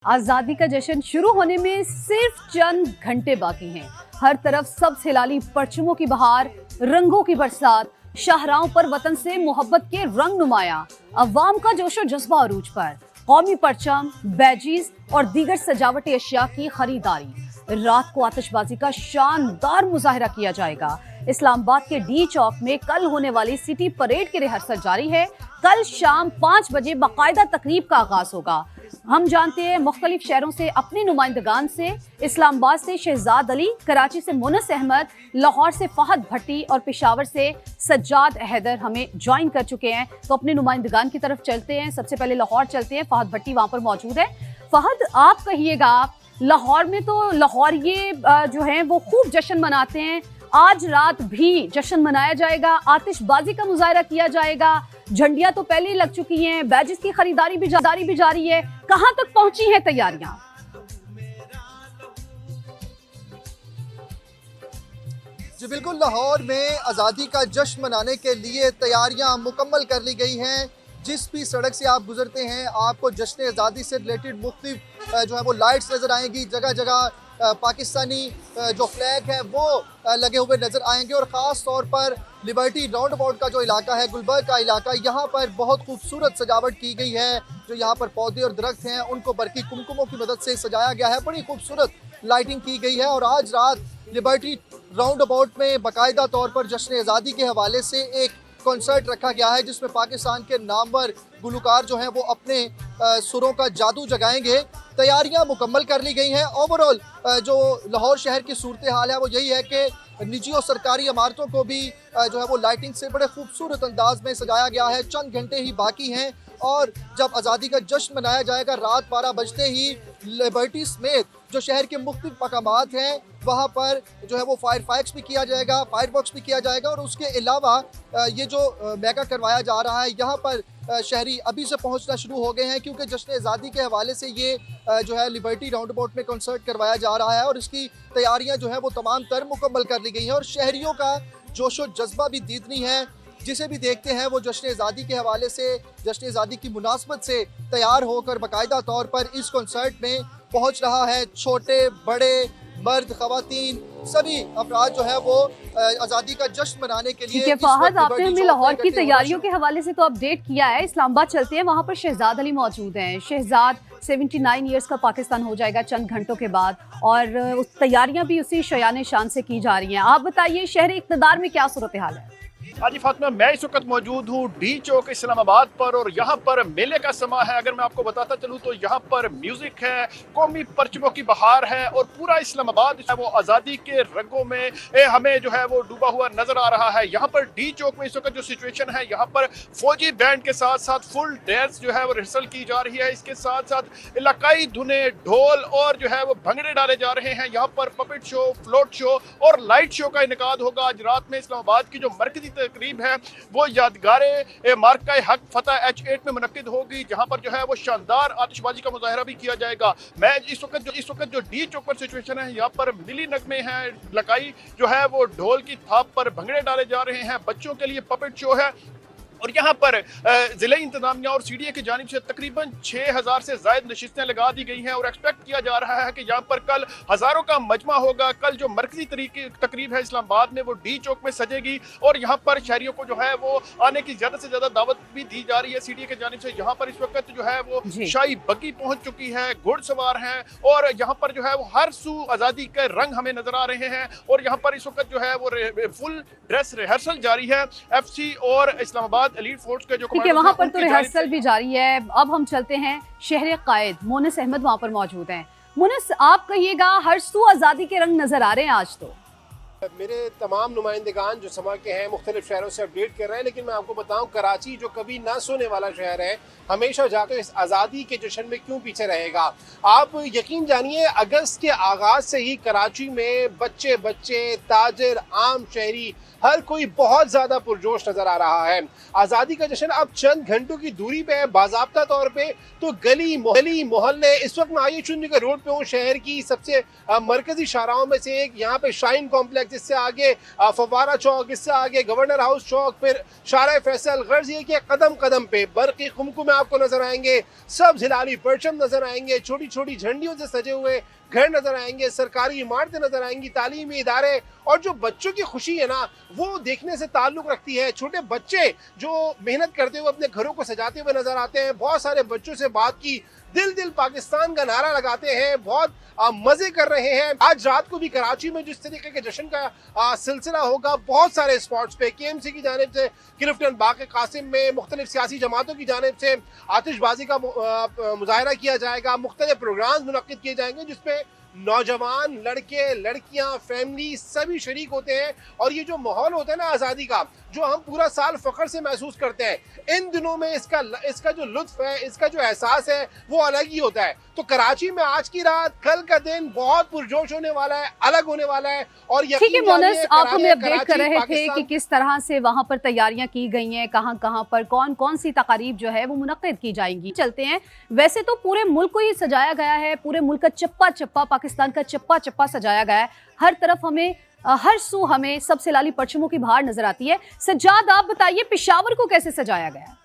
आजादी का जश्न शुरू होने में सिर्फ चंद घंटे बाकी हैं। हर तरफ सबसे हिलाली परचमों की बहार, रंगों की बरसात, शाहराहों पर वतन से मोहब्बत के रंग नुमाया, अवाम का जोशो जज्बा अरूज पर, कौमी परचम, बैजीज और दीगर सजावटी अशिया की खरीदारी। रात को आतिशबाजी का शानदार मुजाहिरा किया जाएगा। इस्लामाबाद के डी चौक में कल होने वाली सिटी परेड की रिहर्सल जारी है। कल शाम 5 बजे बाकायदा तकरीब का आगाज होगा। हम जानते हैं मुख्तलिफ शहरों से अपने नुमाइंदगान से, इस्लामाबाद से शहजाद अली, कराची से मुनस अहमद, लाहौर से फहद भट्टी और पेशावर से सज्जाद हैदर हमें ज्वाइन कर चुके हैं। तो अपने नुमाइंदगान की तरफ चलते हैं। सबसे पहले लाहौर चलते हैं, फहद भट्टी वहां पर मौजूद है। फहद, आप कहिएगा, लाहौर में तो लाहौरिये जो हैं वो खूब जश्न मनाते हैं। आज रात भी जश्न मनाया जाएगा, आतिशबाजी का मुजाहिरा किया जाएगा। झंडियां तो पहले ही लग चुकी हैं, बैजेस की खरीदारी भी जारी है। कहां तक पहुंची हैं तैयारियां? जी बिल्कुल, लाहौर में आज़ादी का जश्न मनाने के लिए तैयारियां मुकम्मल कर ली गई हैं। जिस भी सड़क से आप गुजरते हैं आपको जश्न आज़ादी से रिलेटेड मुख्तलिफ जो है वो लाइट्स नज़र आएंगी। जगह जगह पाकिस्तानी जो फ्लैग है वो लगे हुए नज़र आएंगे और ख़ास तौर पर लिबर्टी राउंड अबाउट का जो इलाका है, गुलबर्ग का इलाका, यहाँ पर बहुत खूबसूरत सजावट की गई है। जो यहाँ पर पौधे और दरख्त हैं उनको बरकी कुमकुमों की मदद से सजाया गया है। बड़ी खूबसूरत लाइटिंग की गई है और आज रात लिबर्टी राउंड अबाउट में बाकायदा तौर पर जश्न आज़ादी के हवाले से एक कॉन्सर्ट रखा गया है जिसमें पाकिस्तान के नामवर गुलकार जो हैं वो अपने सुरों का जादू जगाएंगे। तैयारियां मुकम्मल कर ली गई हैं। ओवरऑल जो लाहौर शहर की सूरत हाल है वो यही है कि निजी और सरकारी इमारतों को भी जो है वो लाइटिंग से बड़े खूबसूरत अंदाज में सजाया गया है। चंद घंटे ही बाकी हैं और जब आज़ादी का जश्न मनाया जाएगा रात 12 बजते ही लिबर्टी समेत जो शहर के मुख्तलिफ मकामात हैं वहाँ पर जो है वो फायर फाइक्स भी किया जाएगा, फायर वर्क्स भी किया जाएगा। और उसके अलावा ये जो मेगा करवाया जा रहा है यहाँ पर शहरी अभी से पहुंचना शुरू हो गए हैं क्योंकि जश्न आज़ादी के हवाले से ये जो है लिबर्टी राउंड अबाउट में कॉन्सर्ट करवाया जा रहा है और इसकी तैयारियां जो है वो तमाम तर मुकम्मल कर ली गई हैं और शहरियों का जोशो जज्बा भी दीदनी है। जिसे भी देखते हैं वो जश्न आज़ादी के हवाले से, जश्न आज़ादी की मुनासबत से तैयार होकर बाकायदा तौर पर इस कॉन्सर्ट में पहुँच रहा है। छोटे बड़े, मर्द, खवातीन, सभी अफराद जो है वो आज़ादी का जश्न मनाने के लिए। फहद, आपने हमें लाहौर की तैयारियों के हवाले से तो अपडेट किया है। इस्लामाबाद चलते हैं, वहाँ पर शहजाद अली मौजूद हैं। शहजाद 79 ईयर्स का पाकिस्तान हो जाएगा चंद घंटों के बाद और उस तैयारियां भी उसी शयान शान से की जा रही हैं। आप बताइए, शहर इक़्तिदार में क्या सूरत हाल है? हाजी फातिमा, मैं इस वक्त मौजूद हूँ डी चौक इस्लामाबाद पर और यहाँ पर मेले का समा है। अगर मैं आपको बताता चलूँ तो यहाँ पर म्यूजिक है, कौमी परचमों की बहार है और पूरा इस्लामाबाद वो आज़ादी के रंगों में हमें जो है वो डूबा हुआ नजर आ रहा है। यहाँ पर डी चौक में इस वक्त जो सिचुएशन है, यहाँ पर फौजी बैंड के साथ साथ फुल ड्रेस जो है वो रिहर्सल की जा रही है। इसके साथ साथ इलाकाई धुने, ढोल और जो है वो भंगड़े डाले जा रहे हैं। यहाँ पर पपेट शो, फ्लोट शो और लाइट शो का इनेकाद होगा। आज रात में इस्लामाबाद की जो मरकजी तकरीब है वो यादगारे मार्का हक फतह H8 में मुनक्किद होगी जहां पर जो है वो शानदार आतिशबाजी का मुजाहिरा भी किया जाएगा। मैं इस वक्त जो डी चौक पर सिचुएशन है, यहाँ पर मिली नगमे हैं, लकाई जो है वो ढोल की थाप पर भंगड़े डाले जा रहे हैं। बच्चों के लिए पपेट शो है और यहाँ पर ज़िले इंतजामिया और CDA की जानिब से तकरीबन 6000 से ज़ायद नशिस्तें लगा दी गई हैं और एक्सपेक्ट किया जा रहा है कि यहाँ पर कल हज़ारों का मजमा होगा। कल जो मरकजी तकरीब है इस्लामाबाद में वो डी चौक में सजेगी और यहाँ पर शहरियों को जो है वो आने की ज़्यादा से ज़्यादा दावत भी दी जा रही है CDA की जानिब से। यहाँ पर इस वक्त जो है वो शाही बग्गी पहुँच चुकी है, घुड़सवार हैं और यहाँ पर जो है वो हर सू आज़ादी के रंग हमें नजर आ रहे हैं। और यहाँ पर इस वक्त जो है वो फुल ड्रेस रिहर्सल जारी है। FC और इस्लामाबाद एलीट फोर्स के जो ठीक है, वहाँ पर तो रिहर्सल भी जारी है। अब हम चलते हैं शहर कायद, मुनस अहमद वहाँ पर मौजूद हैं। मुनस, आप कहिएगा, हर सू आज़ादी के रंग नजर आ रहे हैं आज तो? मेरे तमाम नुमाइंदगान जो समा के हैं मुख्तलिफ शहरों से अपडेट कर रहे हैं, लेकिन मैं आपको बताऊं कराची जो कभी ना सोने वाला शहर है, हमेशा जाकर इस आज़ादी के जश्न में क्यों पीछे रहेगा। आप यकीन जानिए, अगस्त के आगाज़ से ही कराची में बच्चे ताजिर, आम शहरी, हर कोई बहुत ज़्यादा पुरजोश नज़र आ रहा है। आज़ादी का जश्न अब चंद घंटों की दूरी पे है बाज़ाब्ता तौर पे। तो गली मोहल्ले, इस वक्त मैं आइए चुनने के रोड पे हूँ, शहर की सबसे मरकजी शाहराहों में से एक, यहाँ पे शाइन कॉम्प्लेक्स मार्च, इससे आगे फव्वारा चौक, इससे आगे गवर्नर हाउस चौक, फिर शारा फैसल। गर्ज ये कि कदम कदम पे बरक़ी कुमकुम आपको नजर आएंगे, सब हिलाली परचम नजर आएंगे, छोटी छोटी झंडियों से सजे हुए घर नजर आएंगे, सरकारी इमारतें नजर आएंगी, तालीमी इदारे, और जो बच्चों की खुशी है ना वो देखने से ताल्लुक रखती है। छोटे बच्चे जो मेहनत करते हुए अपने घरों को सजाते हुए नजर आते हैं। बहुत सारे बच्चों से बात की, दिल दिल पाकिस्तान का नारा लगाते हैं, बहुत मजे कर रहे हैं। आज रात को भी कराची में जिस तरीके के जश्न का सिलसिला होगा, बहुत सारे स्पॉट्स पे KMC की जानिब से, क्लिफ्टन बाग कासिम में मुख्तलिफ सियासी जमातों की जानिब से आतिशबाजी का मुजाहरा किया जाएगा, मुख्तलिफ प्रोग्राम मुनक्किद किए जाएंगे जिसपे नौजवान, लड़के, लड़कियां, फैमिली सभी शरीक होते हैं। और ये जो माहौल होता है ना आज़ादी का, जो हम पूरा साल फख्र से महसूस करते हैं, इन दिनों में इसका जो लुत्फ है, इसका जो एहसास है वो अलग ही होता है। तो कराची में आज की रात, कल का दिन बहुत पुरजोश होने वाला है, अलग होने वाला है। और ठीक है मोनस, आप हमें अपडेट कर रहे थे कि किस तरह से वहां पर तैयारियां की गई हैं, कहां कहां पर कौन कौन सी तकारीब जो है वो मुनक्किद की जाएंगी। चलते हैं, वैसे तो पूरे मुल्क को ही सजाया गया है, पूरे मुल्क का चप्पा चप्पा, पाकिस्तान का चप्पा चप्पा सजाया गया है। हर तरफ हमें हर सू हमें सबसे लाली परचमों की बहार नजर आती है। सज्जाद, आप बताइए पेशावर को कैसे सजाया गया?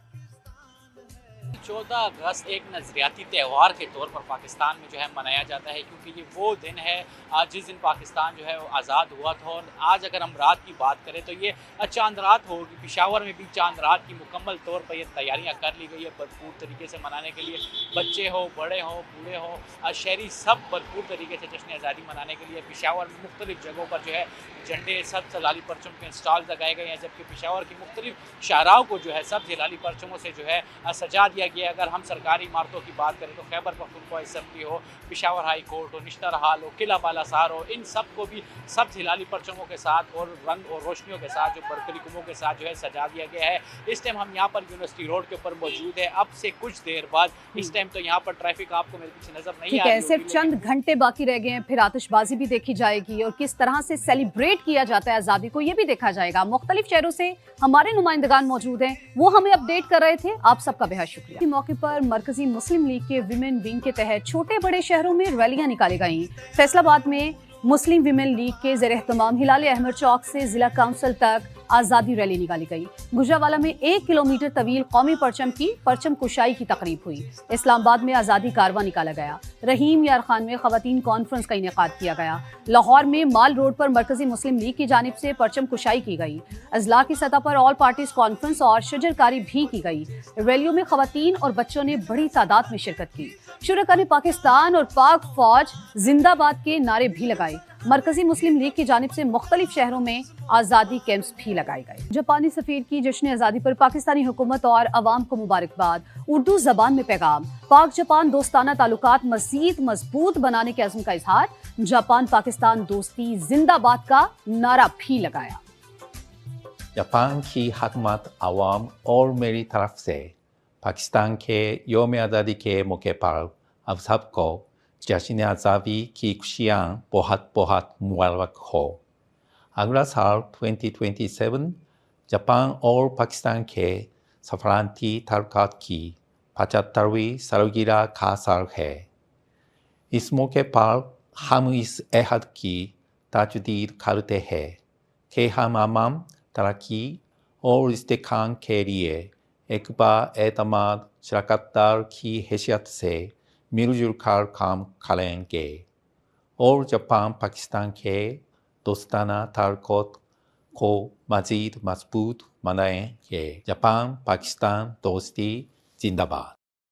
14 अगस्त एक नज़रियाती त्यौहार के तौर पर पाकिस्तान में जो है मनाया जाता है, क्योंकि ये वो दिन है जिस दिन पाकिस्तान जो है वो आज़ाद हुआ था। और आज अगर हम रात की बात करें तो ये चांद रात होगी। पेशावर में भी चांद रात की मुकम्मल तौर पर ये तैयारियां कर ली गई है भरपूर तरीके से मनाने के लिए। बच्चे हो, बड़े हो, बूढ़े हो, शहरी सब भरपूर तरीके से जश्न आज़ादी मनाने के लिए पेशावर में मुख्तलिफ जगहों पर जो है झंडे, सब हिलाली परचम के स्टॉल लगाए गए हैं। जबकि पेशावर की मुख्तलिफ शाहराओं को जो है सब हिलाली परचमों से जो है सजा दिया गया। अगर हम सरकारी इमारतों की बात करें तो खैबर पख्तूनख्वा असेंबली हो, पेशावर हाई कोर्ट हो, निश्तर हाल हो, किला बालासार हो, इन सब को भी सब हिलाली परचमों के साथ और रंग और रोशनियों के साथ, जो बरकलीकुमों के साथ जो है सजा दिया गया है। इस टाइम हम यहाँ पर यूनिवर्सिटी रोड के ऊपर मौजूद है। अब से कुछ देर बाद, इस टाइम तो यहाँ पर ट्रैफिक आपको मेरे पीछे नजर नहीं आ रही है, सिर्फ चंद घंटे बाकी रह गए हैं, फिर आतिशबाजी भी देखी जाएगी और किस तरह से सेलिब्रेट किया जाता है आजादी को, ये भी देखा जाएगा। मुख्तलिफ शहरों से हमारे नुमाइंदगान मौजूद हैं, वो हमें अपडेट कर रहे थे। आप सबका बेहद शुक्रिया। इस मौके पर मरकजी मुस्लिम लीग के विमेन विंग के तहत छोटे बड़े शहरों में रैलियां निकाली गईं। फैसलाबाद में मुस्लिम विमेन लीग के ज़ेर एहतमाम हिलाल अहमद चौक से जिला काउंसिल तक आज़ादी रैली निकाली गई। गुजरावाला में 1 किलोमीटर तवील कौमी परचम की परचम कुशाई की तकरीब हुई। इस्लामाबाद में आज़ादी कारवां निकाला गया। रहीम यार खान में ख़वातीन कॉन्फ्रेंस का इनेकाद किया गया। लाहौर में माल रोड पर मरकजी मुस्लिम लीग की जानिब से परचम कुशाई की गई। अजला की सतह पर ऑल पार्टीज कॉन्फ्रेंस और शजरकारी भी की गई। रैलियों में ख़वातीन और बच्चों ने बड़ी तादाद में शिरकत की। शुरका ने पाकिस्तान और पाक फौज जिंदाबाद के नारे भी लगाए। मरकजी मुस्लिम लीग की जानिब से मुख्तलिफ शहरों में आज़ादी कैंप्स भी लगाए गए। जापानी सफीर की जश्न आज़ादी पर पाकिस्तानी हुकूमत और अवाम को मुबारकबाद। उर्दू जबान में पैगाम। पाक जापान दोस्ताना ताल्लुकात मज़ीद मजबूत बनाने के अज़्म का इजहार। जापान पाकिस्तान दोस्ती जिंदाबाद का नारा भी लगाया। जापान की हुकूमत अवाम और मेरी तरफ से पाकिस्तान के यौम आज़ादी के मौके पर अब सबको जश्न आज़ादी की खुशियाँ बहुत बहुत मुबारक हो। अगला साल 2027 जापान और पाकिस्तान के सफारती ताल्लुकात की 75वीं सालगिरह का साल है। इस मौके पर हम इस अहद की तजदीद करते हैं कि हम अमन, तरक्की और इस्तेहकाम के लिए एक बाएतमाद शराकतदार की हैसियत से मिलजुल कर काम करेंगे और जापान पाकिस्तान के दोस्ताना ताल्लुकात को मज़ीद मजबूत बनाएंगे। जापान पाकिस्तान दोस्ती जिंदाबाद।